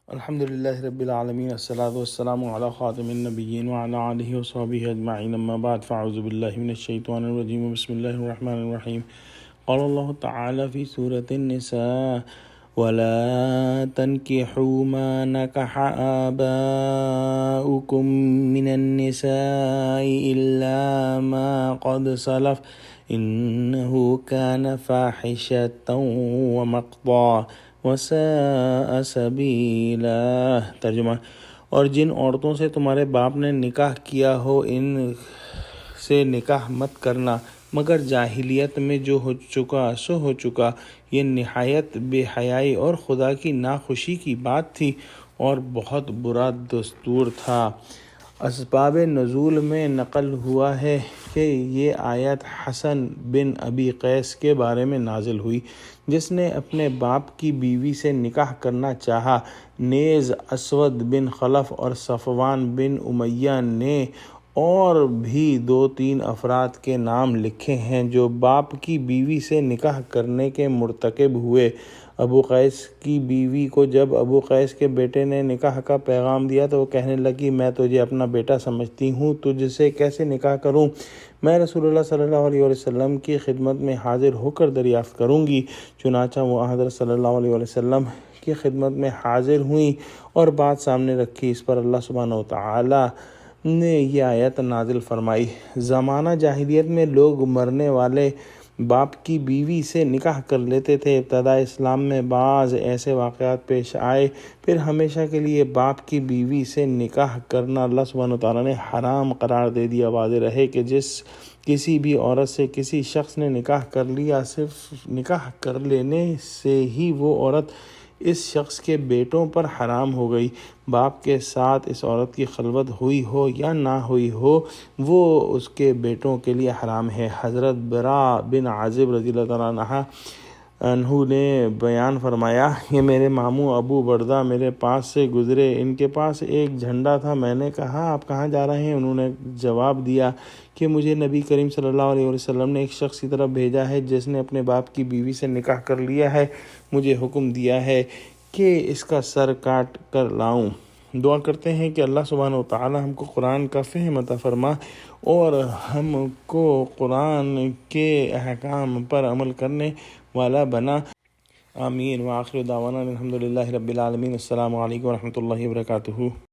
الحمد لله رب العالمين، الصلاة والسلام على خاتم النبيين وعلى آله وصحبه أجمعين، أما بعد فأعوذ بالله من الشيطان الرجيم، بسم الله الرحمن الرحيم. قال الله تعالى في سورة النساء: ولا تنكحوا ما نكح آباؤكم من النساء إلا ما قد سلف إنه كان فاحشة ومقتا وساء سبیلا۔ ترجمہ: اور جن عورتوں سے تمہارے باپ نے نکاح کیا ہو ان سے نکاح مت کرنا مگر جاہلیت میں جو ہو چکا سو ہو چکا، یہ نہایت بے حیائی اور خدا کی ناخوشی کی بات تھی اور بہت برا دستور تھا۔ اسباب نزول میں نقل ہوا ہے کہ یہ آیت حسن بن ابی قیس کے بارے میں نازل ہوئی، جس نے اپنے باپ کی بیوی سے نکاح کرنا چاہا۔ نیز اسود بن خلف اور صفوان بن امیہ نے اور بھی 2-3 افراد کے نام لکھے ہیں جو باپ کی بیوی سے نکاح کرنے کے مرتکب ہوئے۔ ابو قیس کی بیوی کو جب ابو قیس کے بیٹے نے نکاح کا پیغام دیا تو وہ کہنے لگی: میں تجھے اپنا بیٹا سمجھتی ہوں، تجھ سے کیسے نکاح کروں؟ میں رسول اللہ صلی اللہ علیہ وسلم کی خدمت میں حاضر ہو کر دریافت کروں گی۔ چنانچہ وہ حضرت صلی اللہ علیہ وسلم کی خدمت میں حاضر ہوئیں اور بات سامنے رکھی۔ اس پر اللہ سبحانہ وتعالی نے یہ آیت نازل فرمائی: زمانہ جاہلیت میں لوگ مرنے والے باپ کی بیوی سے نکاح کر لیتے تھے۔ ابتدا اسلام میں بعض ایسے واقعات پیش آئے، پھر ہمیشہ کے لیے باپ کی بیوی سے نکاح کرنا اللہ سبحانہ وتعالی نے حرام قرار دے دیا۔ واضح رہے کہ کسی بھی عورت سے کسی شخص نے نکاح کر لیا، صرف نکاح کر لینے سے ہی وہ عورت اس شخص کے بیٹوں پر حرام ہو گئی۔ باپ کے ساتھ اس عورت کی خلوت ہوئی ہو یا نہ ہوئی ہو، وہ اس کے بیٹوں کے لیے حرام ہے۔ حضرت برا بن عازب رضی اللہ تعالیٰ عنہ نے بیان فرمایا: یہ میرے ماموں ابو بردہ میرے پاس سے گزرے، ان کے پاس ایک جھنڈا تھا۔ میں نے کہا: آپ کہاں جا رہے ہیں؟ انہوں نے جواب دیا کہ مجھے نبی کریم صلی اللہ علیہ وسلم نے ایک شخص کی طرف بھیجا ہے جس نے اپنے باپ کی بیوی سے نکاح کر لیا ہے، مجھے حکم دیا ہے کہ اس کا سر کاٹ کر لاؤں۔ دعا کرتے ہیں کہ اللہ سبحانہ وتعالی ہم کو قرآن کا فہم عطا فرما اور ہم کو قرآن کے احکام پر عمل کرنے والا بنا۔ آمین۔ وآخر دعوانا الحمد للہ رب العالمین۔ السلام علیکم ورحمۃ اللہ وبرکاتہ۔